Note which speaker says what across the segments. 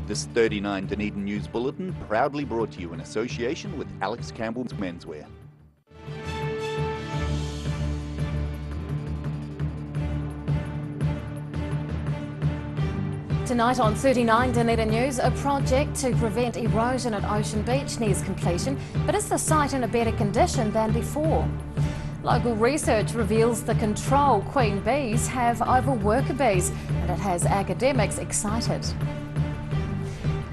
Speaker 1: This 39 Dunedin News Bulletin proudly brought to you in association with Alex Campbell's Menswear.
Speaker 2: Tonight on 39 Dunedin News, a project to prevent erosion at Ocean Beach nears completion, but is the site in a better condition than before? Local research reveals the control queen bees have over worker bees, and it has academics excited.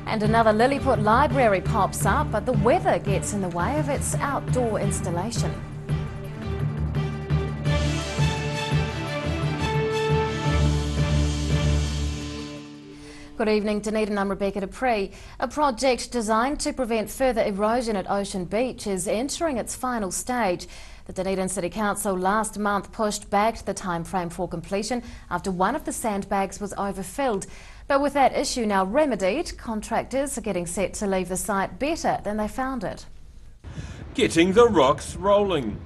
Speaker 2: And another Lilliput library pops up, but the weather gets in the way of its outdoor installation. Good evening, Dunedin. I'm Rebecca Dupree. A project designed to prevent further erosion at Ocean Beach is entering its final stage. The Dunedin City Council last month pushed back the timeframe for completion after one of the sandbags was overfilled. But with that issue now remedied, contractors are getting set to leave the site better than they found it.
Speaker 3: Getting the rocks rolling.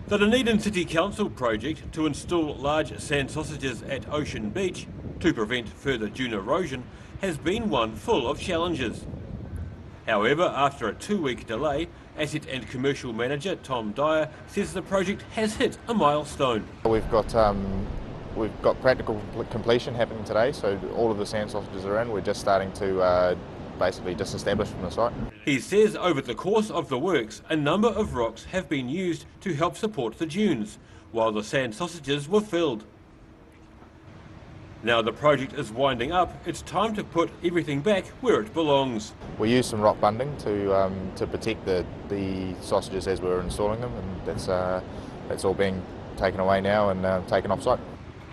Speaker 3: The Dunedin City Council project to install large sand sausages at Ocean Beach to prevent further dune erosion has been one full of challenges. However, after a 2-week delay, Asset and Commercial Manager Tom Dyer says the project has hit a milestone.
Speaker 4: We've got practical completion happening today, so all of the sand sausages are in. We're just starting to basically disestablish from the site.
Speaker 3: He says over the course of the works, a number of rocks have been used to help support the dunes, while the sand sausages were filled. Now the project is winding up, it's time to put everything back where it belongs.
Speaker 4: We used some rock bunding to protect the sausages as we were installing them, and that's all being taken away now and taken off site.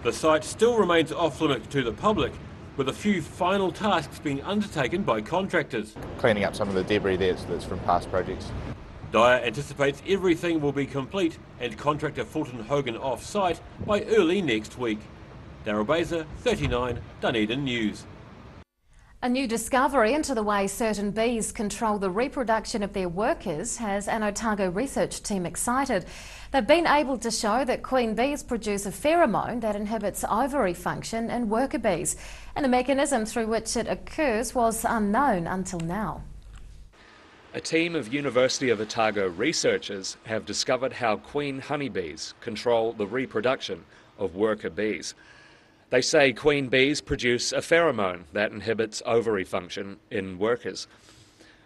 Speaker 3: The site still remains off limits to the public, with a few final tasks being undertaken by contractors.
Speaker 4: Cleaning up some of the debris that's from past projects.
Speaker 3: Dyer anticipates everything will be complete and contractor Fulton Hogan off-site by early next week. Daryl Baser, 39 Dunedin News.
Speaker 2: A new discovery into the way certain bees control the reproduction of their workers has an Otago research team excited. They've been able to show that queen bees produce a pheromone that inhibits ovary function in worker bees, and the mechanism through which it occurs was unknown until now.
Speaker 5: A team of University of Otago researchers have discovered how queen honeybees control the reproduction of worker bees. They say queen bees produce a pheromone that inhibits ovary function in workers.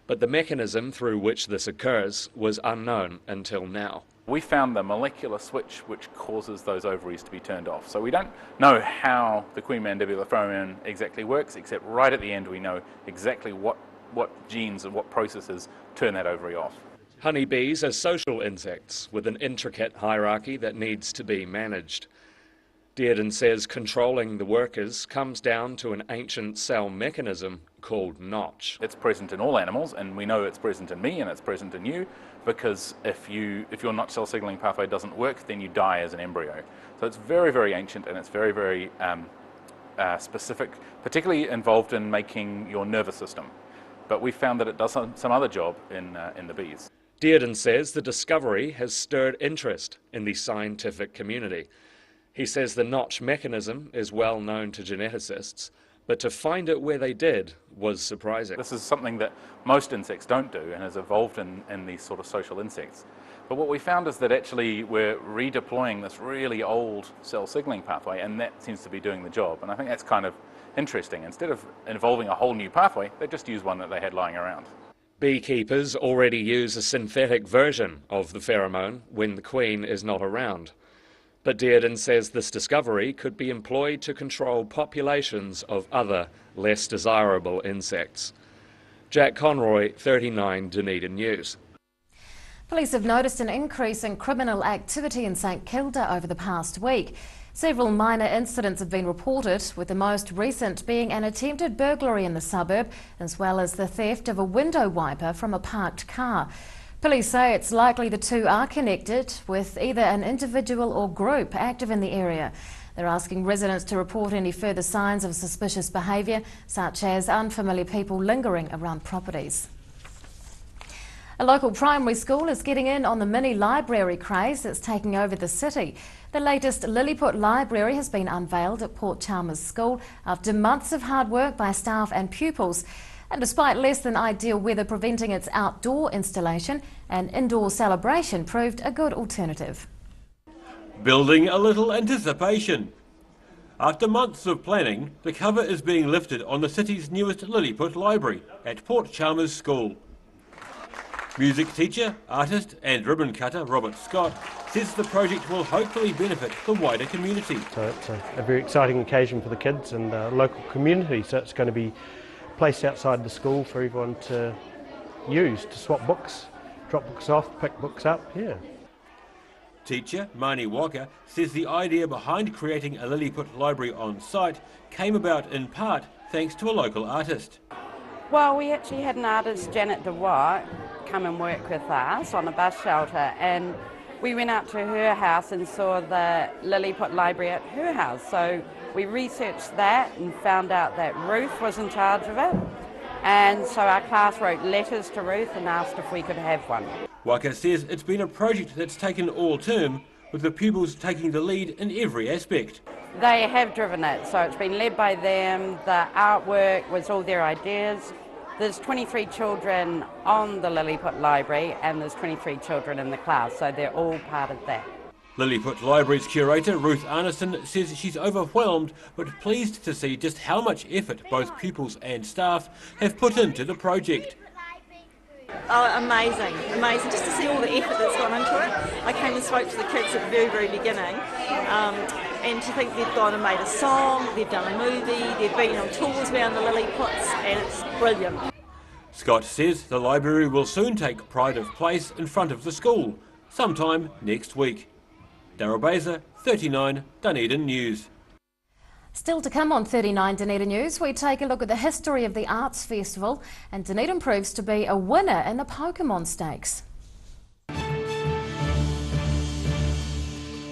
Speaker 5: But the mechanism through which this occurs was unknown until now.
Speaker 6: We found the molecular switch which causes those ovaries to be turned off. So we don't know how the queen mandibular pheromone exactly works, except right at the end we know exactly what genes and what processes turn that ovary off.
Speaker 5: Honeybees are social insects with an intricate hierarchy that needs to be managed. Dunedin says controlling the workers comes down to an ancient cell mechanism called notch.
Speaker 6: It's present in all animals, and we know it's present in me and it's present in you, because if your notch cell signaling pathway doesn't work, then you die as an embryo. So it's very, very ancient, and it's very, very specific, particularly involved in making your nervous system. But we found that it does some other job in the bees.
Speaker 5: Dunedin says the discovery has stirred interest in the scientific community. He says the notch mechanism is well known to geneticists, but to find it where they did was surprising.
Speaker 6: This is something that most insects don't do and has evolved in these sort of social insects. But what we found is that actually we're redeploying this really old cell signaling pathway, and that seems to be doing the job. And I think that's kind of interesting. Instead of involving a whole new pathway, they just use one that they had lying around.
Speaker 5: Beekeepers already use a synthetic version of the pheromone when the queen is not around. But Dunedin says this discovery could be employed to control populations of other, less desirable insects. Jack Conroy, 39 Dunedin News.
Speaker 2: Police have noticed an increase in criminal activity in St Kilda over the past week. Several minor incidents have been reported, with the most recent being an attempted burglary in the suburb, as well as the theft of a window wiper from a parked car. Police say it's likely the two are connected, with either an individual or group active in the area. They're asking residents to report any further signs of suspicious behaviour, such as unfamiliar people lingering around properties. A local primary school is getting in on the mini library craze that's taking over the city. The latest Lilliput library has been unveiled at Port Chalmers School after months of hard work by staff and pupils. And despite less than ideal weather preventing its outdoor installation, an indoor celebration proved a good alternative.
Speaker 3: Building a little anticipation. After months of planning, the cover is being lifted on the city's newest Lilliput library at Port Chalmers School. Music teacher, artist and ribbon cutter Robert Scott says the project will hopefully benefit the wider community.
Speaker 7: So it's a very exciting occasion for the kids and the local community, so it's going to be placed outside the school for everyone to use, to swap books, drop books off, pick books up, yeah.
Speaker 3: Teacher Marnie Walker says the idea behind creating a Lilliput library on site came about in part thanks to a local artist.
Speaker 8: Well, we actually had an artist, Janet DeWatt, come and work with us on a bus shelter, and we went out to her house and saw the Lilliput library at her house. So we researched that and found out that Ruth was in charge of it, and so our class wrote letters to Ruth and asked if we could have one.
Speaker 3: Walker says it's been a project that's taken all term, with the pupils taking the lead in every aspect.
Speaker 8: They have driven it, so it's been led by them. The artwork was all their ideas. There's 23 children on the Lilliput library and there's 23 children in the class, so they're all part of that.
Speaker 3: Lilliput Library's curator Ruth Arneson says she's overwhelmed but pleased to see just how much effort both pupils and staff have put into the project.
Speaker 9: Oh, amazing, amazing, just to see all the effort that's gone into it. I came and spoke to the kids at the very, very beginning, and to think they've gone and made a song, they've done a movie, they've been on tours around the Lilliputs, and it's brilliant.
Speaker 3: Scott says the library will soon take pride of place in front of the school, sometime next week. Daryl Baser, 39 Dunedin News.
Speaker 2: Still to come on 39 Dunedin News, we take a look at the history of the Arts Festival, and Dunedin proves to be a winner in the Pokemon Stakes.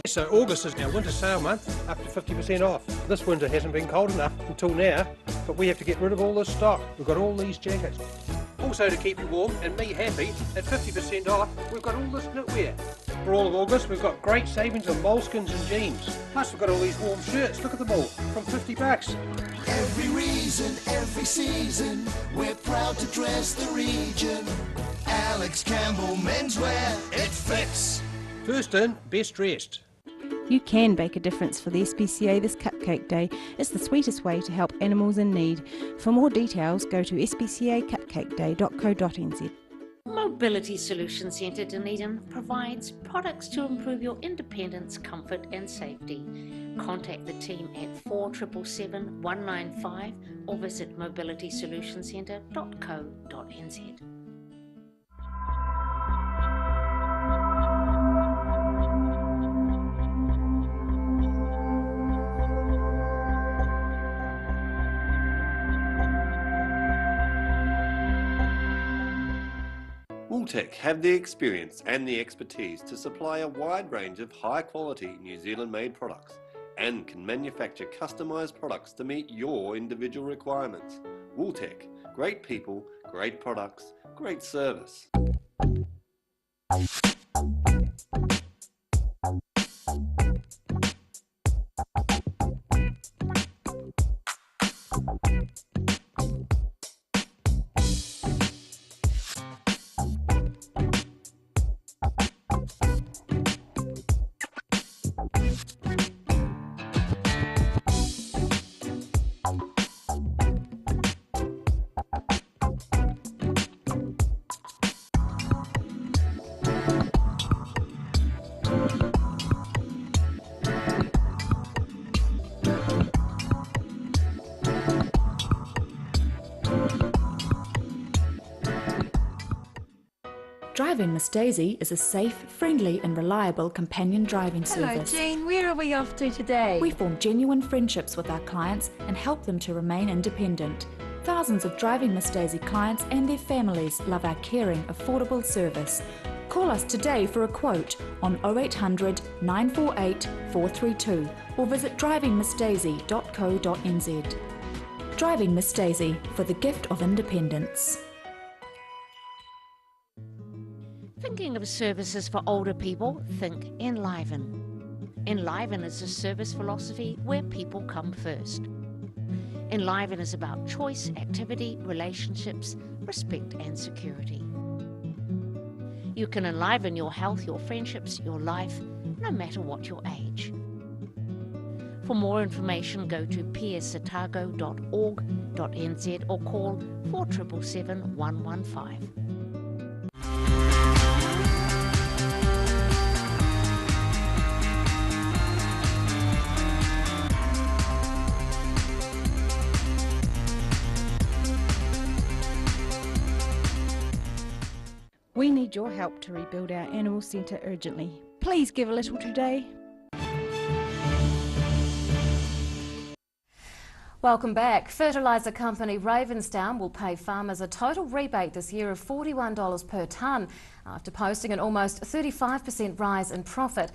Speaker 7: So August is our winter sale month, up to 50% off. This winter hasn't been cold enough until now, but we have to get rid of all this stock. We've got all these jackets. Also to keep you warm and me happy, at 50% off, we've got all this knitwear. For all of August, we've got great savings on moleskins and jeans. Plus we've got all these warm shirts, look at them all, from $50.
Speaker 10: Every reason, every season, we're proud to dress the region. Alex Campbell Menswear, it fits.
Speaker 7: First in, best dressed.
Speaker 11: You can make a difference for the SPCA this Cupcake Day. It's the sweetest way to help animals in need. For more details, go to spcacupcakeday.co.nz.
Speaker 12: Mobility Solution Centre Dunedin provides products to improve your independence, comfort and safety. Contact the team at 4777 195 or visit mobilitysolutioncentre.co.nz.
Speaker 13: Wooltech have the experience and the expertise to supply a wide range of high-quality New Zealand-made products and can manufacture customised products to meet your individual requirements. Wooltech, great people, great products, great service.
Speaker 14: Driving Miss Daisy is a safe, friendly and reliable companion driving service.
Speaker 15: Hello Jean, where are we off to today?
Speaker 14: We form genuine friendships with our clients and help them to remain independent. Thousands of Driving Miss Daisy clients and their families love our caring, affordable service. Call us today for a quote on 0800 948 432 or visit drivingmissdaisy.co.nz. Driving Miss Daisy, for the gift of independence.
Speaker 12: services for older people, think Enliven. Enliven is a service philosophy where people come first. Enliven is about choice, activity, relationships, respect and security. You can enliven your health, your friendships, your life, no matter what your age. For more information, go to psotago.org.nz or call 4777 115.
Speaker 11: We need your help to rebuild our animal centre urgently. Please give a little today.
Speaker 2: Welcome back. Fertiliser company Ravensdown will pay farmers a total rebate this year of $41 per tonne after posting an almost 35% rise in profit.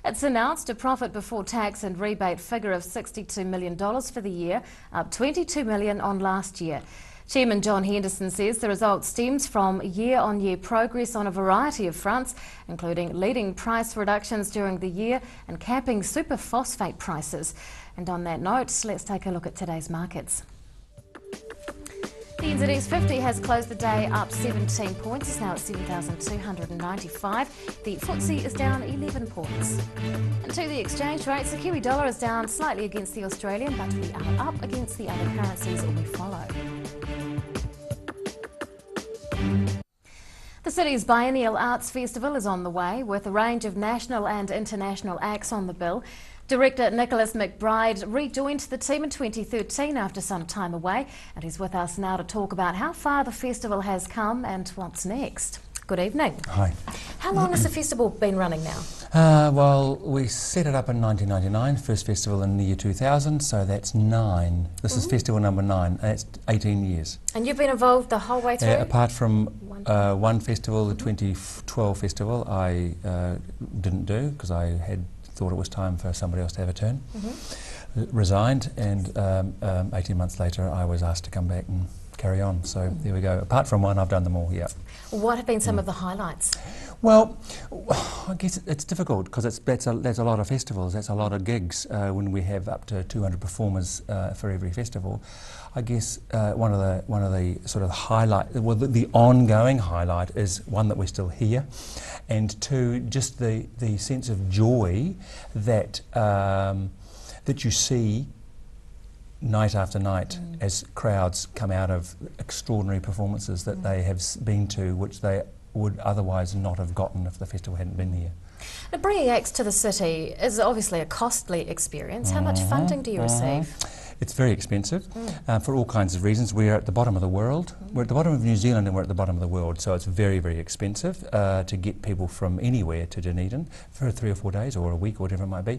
Speaker 2: It's announced a profit before tax and rebate figure of $62 million for the year, up $22 million on last year. Chairman John Henderson says the result stems from year-on-year progress on a variety of fronts, including leading price reductions during the year and capping superphosphate prices. And on that note, let's take a look at today's markets. The NZX 50 has closed the day up 17 points. It's now at 7,295. The FTSE is down 11 points. And to the exchange rates, the Kiwi dollar is down slightly against the Australian, but we are up against the other currencies we follow. The city's biennial arts festival is on the way, with a range of national and international acts on the bill. Director Nicholas McBride rejoined the team in 2013 after some time away, and he's with us now to talk about how far the festival has come and what's next. Good evening.
Speaker 16: Hi.
Speaker 2: How long has the festival been running now?
Speaker 16: Well, we set it up in 1999, first festival in the year 2000, so that's 9. This is festival number 9, that's 18 years.
Speaker 2: And you've been involved the whole way through?
Speaker 16: Apart from one festival, the 2012 festival, I didn't do because I had thought it was time for somebody else to have a turn. Resigned, and 18 months later I was asked to come back and carry on, so there we go. Apart from one, I've done them all, yeah.
Speaker 2: What have been some of the highlights?
Speaker 16: Well, I guess it's difficult because that's a lot of festivals, that's a lot of gigs when we have up to 200 performers for every festival. I guess one of the sort of highlight, well, the ongoing highlight is one that we're still here, and two, just the sense of joy that that you see night after night as crowds come out of extraordinary performances that they have been to, which they would otherwise not have gotten if the festival hadn't been here.
Speaker 2: Now, bringing acts to the city is obviously a costly experience. How much funding do you receive?
Speaker 16: It's very expensive for all kinds of reasons. We're at the bottom of the world. We're at the bottom of New Zealand and we're at the bottom of the world, so it's very, very expensive to get people from anywhere to Dunedin for 3 or 4 days or a week or whatever it might be.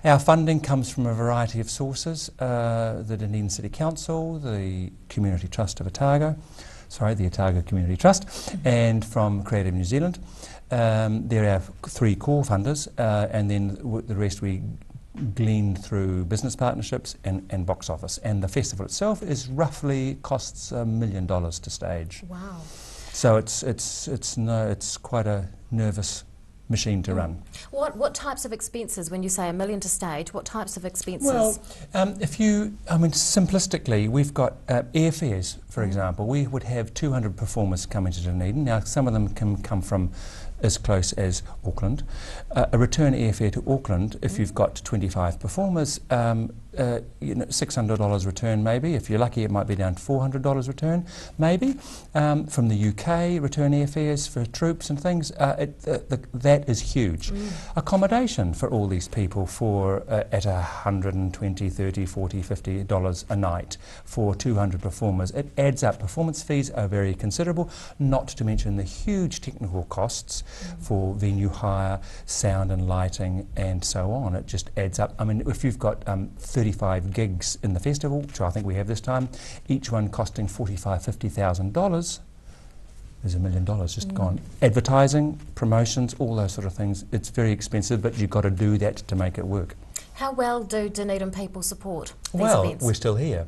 Speaker 16: Our funding comes from a variety of sources, the Dunedin City Council, the Community Trust of Otago, the Otago Community Trust, and from Creative New Zealand. There are 3 core funders, and then the rest we gleaned through business partnerships and box office. And the festival itself is roughly costs $1 million to stage.
Speaker 2: Wow!
Speaker 16: So it's quite a nervous machine to run.
Speaker 2: What types of expenses, when you say $1 million to stage, what types of expenses?
Speaker 16: Well, simplistically, we've got airfares, for example. We would have 200 performers coming to Dunedin. Now, some of them can come from as close as Auckland. A return airfare to Auckland, if you've got 25 performers, $600 return maybe. If you're lucky, it might be down to $400 return, maybe. From the UK, return airfares for troops and things, that is huge. Accommodation for all these people for at $120, $30, $40, $50 a night for 200 performers. It adds up. Performance fees are very considerable, not to mention the huge technical costs for venue hire, sound and lighting, and so on. It just adds up. I mean, if you've got 35 gigs in the festival, which I think we have this time, each one costing $45,000, $50,000, there's $1 million just gone. Advertising, promotions, all those sort of things, it's very expensive, but you've got to do that to make it work.
Speaker 2: How well do Dunedin people support these
Speaker 16: Well,
Speaker 2: events?
Speaker 16: we're still here.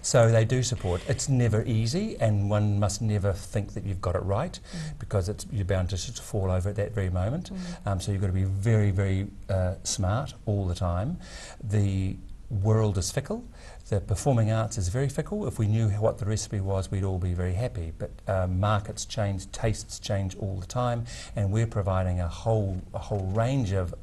Speaker 16: So they do support. It's never easy, and one must never think that you've got it right, because you're bound to sort of fall over at that very moment. So you've got to be very, very smart all the time. The world is fickle. The performing arts is very fickle. If we knew what the recipe was, we'd all be very happy. But markets change, tastes change all the time, and we're providing a whole range of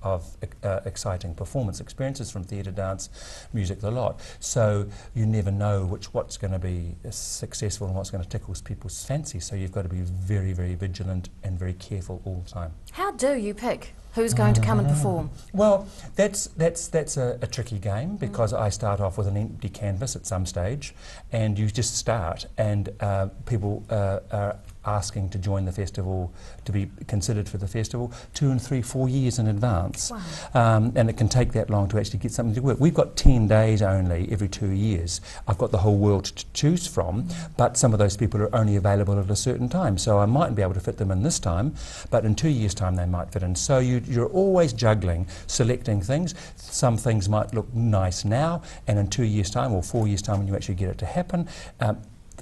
Speaker 16: exciting performance experiences, from theatre, dance, music, the lot. So you never know what's going to be successful and what's going to tickle people's fancy. So you've got to be very, very vigilant and very careful all the time.
Speaker 2: How do you pick who's going to come and perform?
Speaker 16: Well, that's a tricky game, because I start off with an empty canvas at some stage, and you just start, and people are asking to join the festival, to be considered for the festival 2 and 3, 4 years in advance.
Speaker 2: Wow.
Speaker 16: And it can take that long to actually get something to work. We've got 10 days only every 2 years. I've got the whole world to choose from, but some of those people are only available at a certain time, so I mightn't be able to fit them in this time, but in 2 years' time they might fit in. So you're always juggling, selecting things. Some things might look nice now, and in 2 years' time or 4 years' time, when you actually get it to happen,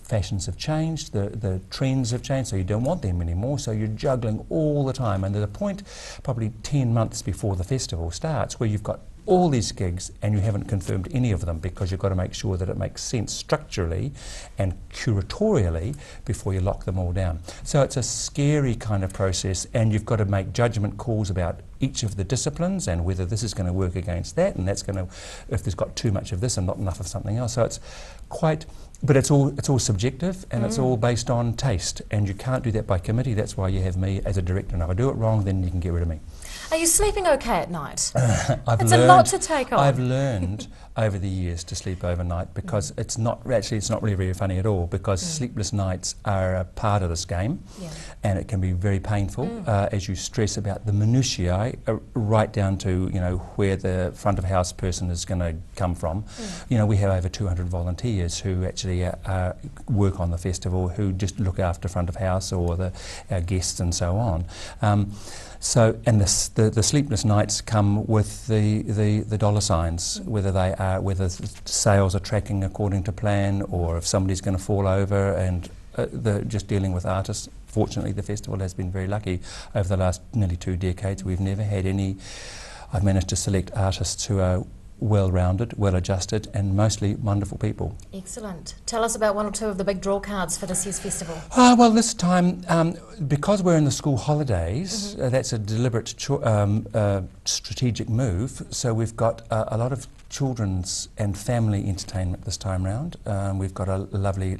Speaker 16: fashions have changed, the trends have changed, so you don't want them anymore, so you're juggling all the time. And there's a point, probably 10 months before the festival starts, where you've got all these gigs and you haven't confirmed any of them, because you've got to make sure that it makes sense structurally and curatorially before you lock them all down. So it's a scary kind of process, and you've got to make judgment calls about each of the disciplines and whether this is going to work against that, and that's going to, if there's got too much of this and not enough of something else. So it's quite, but it's all subjective, and it's all based on taste, and you can't do that by committee. That's why you have me as a director, and if I do it wrong, then you can get rid of me.
Speaker 2: Are you sleeping okay at night?
Speaker 16: It's
Speaker 2: a lot to take on.
Speaker 16: I've learned over the years to sleep overnight, because it's not really very funny at all, because sleepless nights are a part of this game, and it can be very painful as you stress about the minutiae, right down to where the front of house person is going to come from. We have over 200 volunteers who actually work on the festival, who just look after front of house or the guests and so on. So, and the sleepless nights come with the dollar signs, whether sales are tracking according to plan, or if somebody's going to fall over, and just dealing with artists. Fortunately, the festival has been very lucky over the last nearly 2 decades. We've never had any. I've managed to select artists who are well-rounded, well-adjusted, and mostly wonderful people.
Speaker 2: Excellent. Tell us about 1 or 2 of the big draw cards for this year's festival.
Speaker 16: Well, this time, because we're in the school holidays, that's a deliberate strategic move. So we've got a lot of children's and family entertainment this time round. We've got a lovely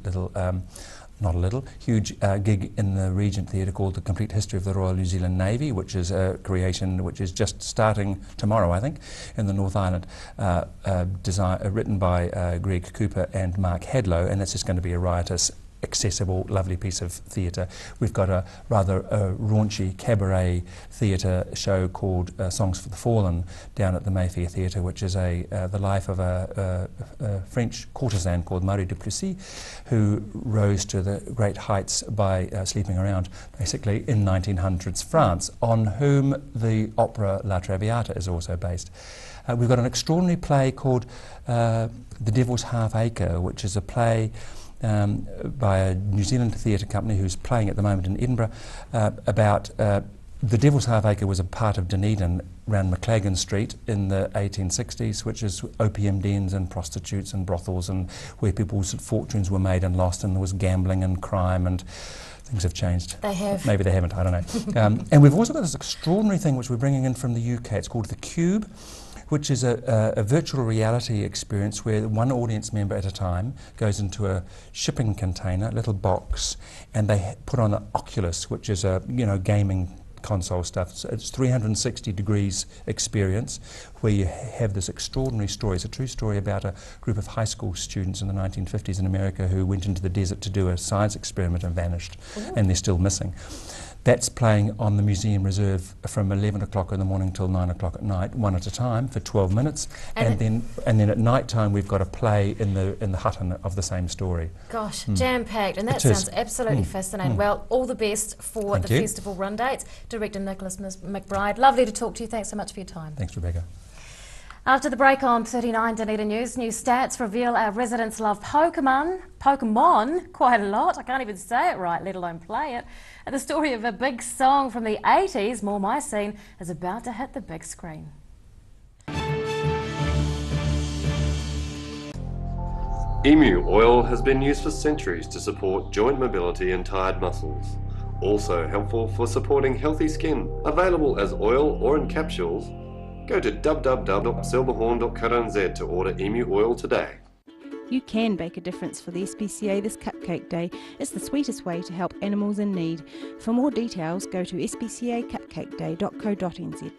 Speaker 16: little huge gig in the Regent Theatre called The Complete History of the Royal New Zealand Navy, which is a creation which is just starting tomorrow, I think, in the North Island, written by Greg Cooper and Mark Hadlow, and it's just going to be a riotous, accessible, lovely piece of theatre. We've got a rather raunchy cabaret theatre show called Songs for the Fallen down at the Mayfair Theatre, which is the life of a French courtesan called Marie de Plessis, who rose to the great heights by sleeping around, basically, in 1900s France, on whom the opera La Traviata is also based. We've got an extraordinary play called The Devil's Half Acre, which is a play by a New Zealand theatre company who's playing at the moment in Edinburgh about the Devil's Half Acre was a part of Dunedin around McLagan Street in the 1860s, which is opium dens and prostitutes and brothels, and where people's fortunes were made and lost, and there was gambling and crime, and things have changed.
Speaker 2: They have.
Speaker 16: Maybe they haven't, I don't know. And we've also got this extraordinary thing which we're bringing in from the UK. It's called The Cube, which is a virtual reality experience where one audience member at a time goes into a shipping container, a little box, and they put on an Oculus, which is a gaming console stuff. So it's 360 degrees experience where you have this extraordinary story. It's a true story about a group of high school students in the 1950s in America who went into the desert to do a science experiment and vanished. Ooh. And they're still missing. That's playing on the Museum Reserve from 11 o'clock in the morning till 9 o'clock at night, one at a time for 12 minutes. And then at night time we've got a play in the hut of the same story.
Speaker 2: Gosh, jam-packed, and that sounds absolutely fascinating. Well, all the best for the festival run dates. Director Nicholas McBride, lovely to talk to you. Thanks so much for your time.
Speaker 16: Thanks, Rebecca.
Speaker 2: After the break on 39 Dunedin News, new stats reveal our residents love Pokemon quite a lot. I can't even say it right, let alone play it. And the story of a big song from the 80s, More My Scene, is about to hit the big screen.
Speaker 13: Emu oil has been used for centuries to support joint mobility and tired muscles. Also helpful for supporting healthy skin. Available as oil or in capsules. Go to www.silverhorn.co.nz to order emu oil today.
Speaker 11: You can make a difference for the SPCA this Cupcake Day. It's the sweetest way to help animals in need. For more details, go to spcacupcakeday.co.nz.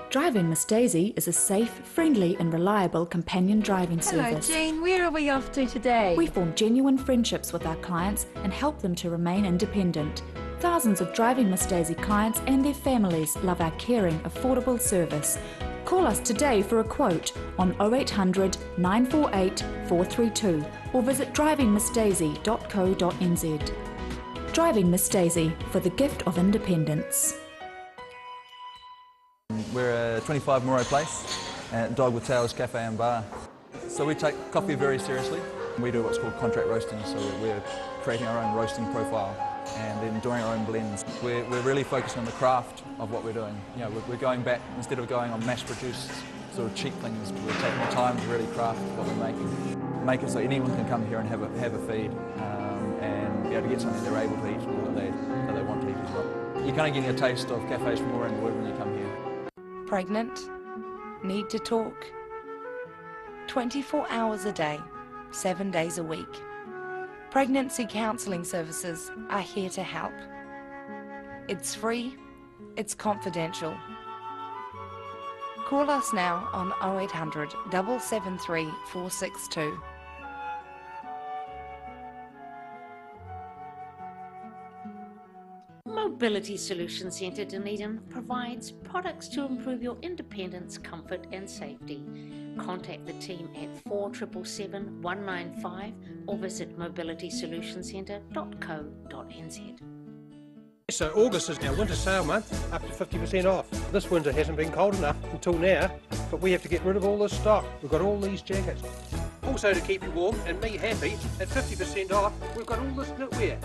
Speaker 14: Driving Miss Daisy is a safe, friendly and reliable companion driving service.
Speaker 15: Hello Jean, where are we off to today?
Speaker 14: We form genuine friendships with our clients and help them to remain independent. Thousands of Driving Miss Daisy clients and their families love our caring, affordable service. Call us today for a quote on 0800 948 432 or visit drivingmissdaisy.co.nz. Driving Miss Daisy, for the gift of independence.
Speaker 17: We're a 25 Moray place at Dog with Tails Cafe and Bar. So we take coffee very seriously. We do what's called contract roasting, so we're creating our own roasting profile and then doing our own blends. We're really focused on the craft of what we're doing. You know, we're going back, instead of going on mass-produced sort of cheap things, we're taking the time to really craft what we're making. Make it so anyone can come here and have a feed and be able to get something they're able to eat or that they want to eat as well. You're kind of getting a taste of cafes from all around the world when you come here.
Speaker 18: Pregnant? Need to talk? 24 hours a day, 7 days a week. Pregnancy counselling services are here to help. It's free, it's confidential. Call us now on 0800 773 462.
Speaker 12: Mobility Solutions Centre Dunedin provides products to improve your independence, comfort and safety. Contact the team at 4777 195 or visit mobilitysolutioncentre.co.nz.
Speaker 7: So August is our winter sale month, up to 50% off. This winter hasn't been cold enough until now, but we have to get rid of all this stock. We've got all these jackets. Also to keep you warm and me happy, at 50% off, we've got all this knitwear.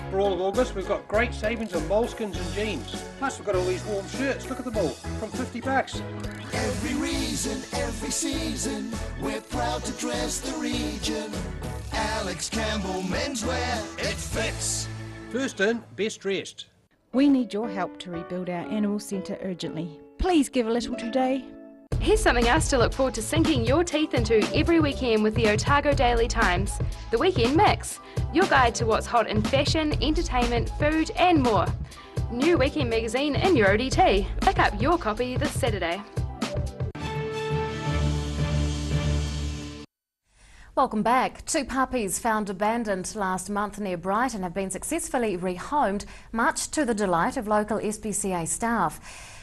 Speaker 7: For all of August, we've got great savings on moleskins and jeans. Plus we've got all these warm shirts, look at them all, from $50.
Speaker 10: Every reason, every season, we're proud to dress the region. Alex Campbell Menswear, it fits.
Speaker 7: First in, best dressed.
Speaker 11: We need your help to rebuild our animal centre urgently. Please give a little today.
Speaker 19: Here's something else to look forward to sinking your teeth into every weekend with the Otago Daily Times, the Weekend Mix, your guide to what's hot in fashion, entertainment, food and more. New weekend magazine in your ODT. Pick up your copy this Saturday.
Speaker 2: Welcome back. 2 puppies found abandoned last month near Brighton have been successfully rehomed, much to the delight of local SPCA staff.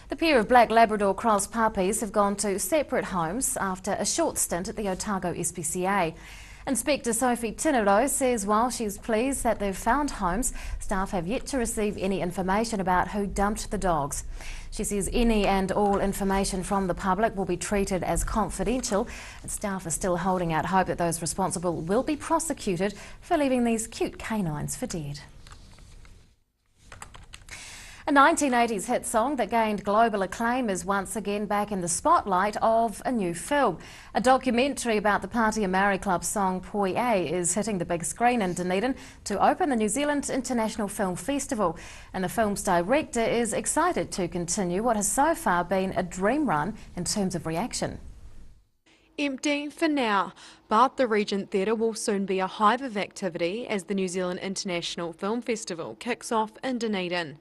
Speaker 2: The pair of black Labrador cross puppies have gone to separate homes after a short stint at the Otago SPCA. Inspector Sophie Tinero says while she's pleased that they've found homes, staff have yet to receive any information about who dumped the dogs. She says any and all information from the public will be treated as confidential, and staff are still holding out hope that those responsible will be prosecuted for leaving these cute canines for dead. A 1980s hit song that gained global acclaim is once again back in the spotlight of a new film. A documentary about the Pātia Maori Club song Poi E is hitting the big screen in Dunedin to open the New Zealand International Film Festival. And the film's director is excited to continue what has so far been a dream run in terms of reaction.
Speaker 19: Empty for now, but the Regent Theatre will soon be a hive of activity as the New Zealand International Film Festival kicks off in Dunedin.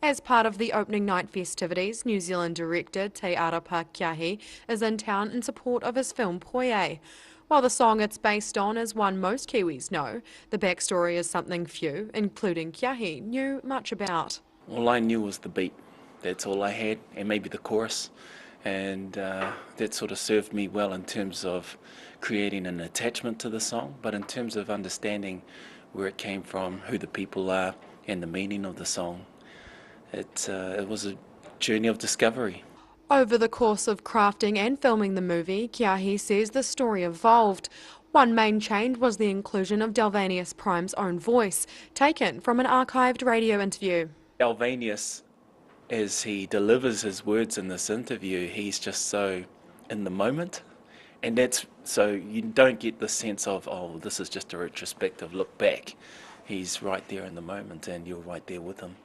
Speaker 19: As part of the opening night festivities, New Zealand director Te Arapa Kiahi is in town in support of his film Poie. While the song it's based on is one most Kiwis know, the backstory is something few, including Kiahi, knew much about.
Speaker 20: All I knew was the beat. That's all I had, and maybe the chorus. And that sort of served me well in terms of creating an attachment to the song, but in terms of understanding where it came from, who the people are, and the meaning of the song. It was a journey of discovery.
Speaker 19: Over the course of crafting and filming the movie, Kiahi says the story evolved. One main change was the inclusion of Dalvanius Prime's own voice, taken from an archived radio interview.
Speaker 20: Dalvanius, as he delivers his words in this interview, he's just so in the moment, and that's so you don't get the sense of, oh, this is just a retrospective look back. He's right there in the moment, and you're right there with him.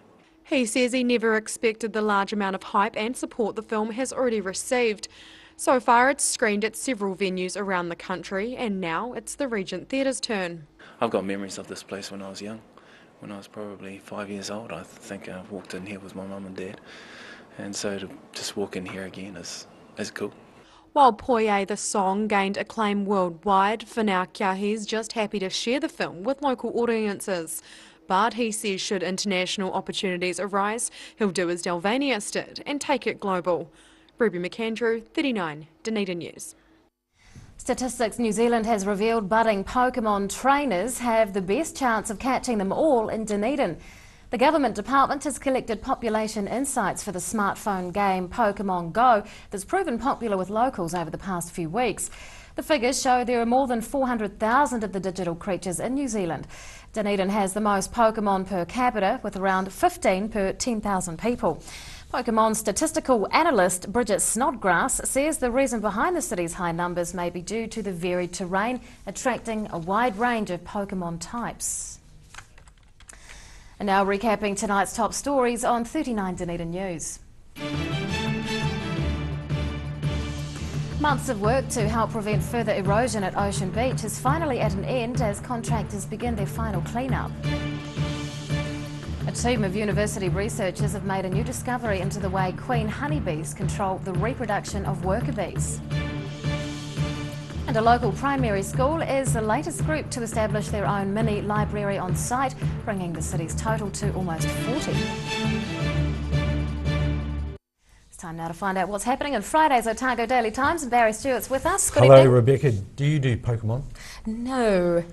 Speaker 19: He says he never expected the large amount of hype and support the film has already received. So far it's screened at several venues around the country, and now it's the Regent Theatre's turn.
Speaker 20: I've got memories of this place when I was young. When I was probably 5 years old, I think I walked in here with my mum and dad. And so to just walk in here again is cool.
Speaker 19: While Poie the song gained acclaim worldwide, for now Kiahi's just happy to share the film with local audiences. But he says should international opportunities arise, he'll do as Dalvanius did and take it global. Ruby McAndrew, 39, Dunedin News.
Speaker 2: Statistics New Zealand has revealed budding Pokemon trainers have the best chance of catching them all in Dunedin. The government department has collected population insights for the smartphone game Pokemon Go that's proven popular with locals over the past few weeks. The figures show there are more than 400,000 of the digital creatures in New Zealand. Dunedin has the most Pokemon per capita, with around 15 per 10,000 people. Pokemon statistical analyst Bridget Snodgrass says the reason behind the city's high numbers may be due to the varied terrain, attracting a wide range of Pokemon types. And now recapping tonight's top stories on 39 Dunedin News. Months of work to help prevent further erosion at Ocean Beach is finally at an end as contractors begin their final clean-up. A team of university researchers have made a new discovery into the way queen honeybees control the reproduction of worker bees. And a local primary school is the latest group to establish their own mini library on site, bringing the city's total to almost 40. It's time now to find out what's happening in Friday's Otago Daily Times, and Barry Stewart's with us. Good
Speaker 21: Hello,
Speaker 2: evening.
Speaker 21: Rebecca. Do you do Pokemon?
Speaker 2: No.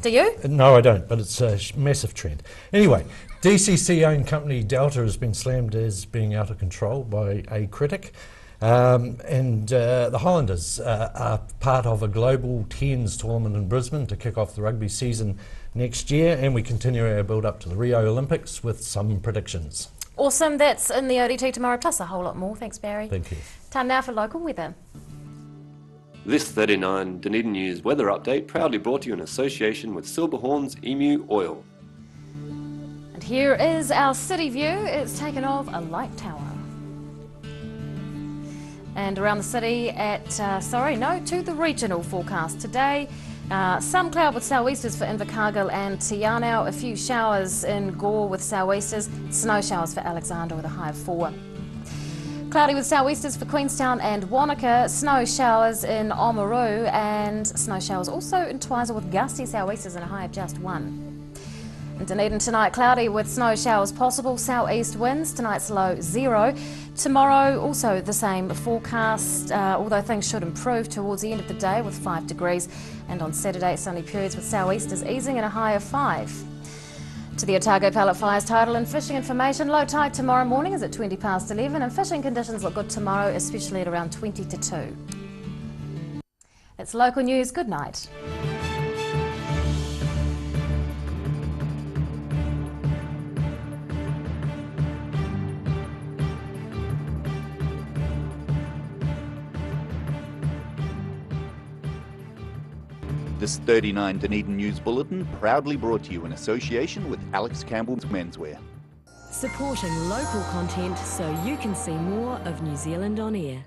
Speaker 2: Do you?
Speaker 21: No, I don't, but it's a massive trend. Anyway, DCC-owned company Delta has been slammed as being out of control by a critic. The Highlanders are part of a global tens tournament in Brisbane to kick off the rugby season next year, and we continue our build up to the Rio Olympics with some predictions.
Speaker 2: Awesome. That's in the ODT tomorrow, plus a whole lot more. Thanks, Barry.
Speaker 21: Thank you.
Speaker 2: Time now for local weather.
Speaker 13: This 39 Dunedin News weather update proudly brought to you in association with Silverhorn's Emu Oil.
Speaker 2: And here is our city view. It's taken off a light tower. And around the city to the regional forecast today. Some cloud with sou'easters for Invercargill and Te Anau, a few showers in Gore with sou'easters, snow showers for Alexander with a high of 4. Cloudy with sou'easters for Queenstown and Wanaka, snow showers in Oamaru, and snow showers also in Twizel with gusty sou'easters and a high of just 1. In Dunedin tonight, cloudy with snow showers possible, sou'east winds, tonight's low 0. Tomorrow also the same forecast, although things should improve towards the end of the day with 5 degrees, and on Saturday sunny periods with sou'easters easing and a high of 5. To the Otago Pallet Flyers tidal and fishing information, low tide tomorrow morning is at 20 past 11 and fishing conditions look good tomorrow, especially at around 20 to 2. That's local news. Good night.
Speaker 1: This 39 Dunedin News Bulletin proudly brought to you in association with Alex Campbell's Menswear.
Speaker 22: Supporting local content so you can see more of New Zealand on air.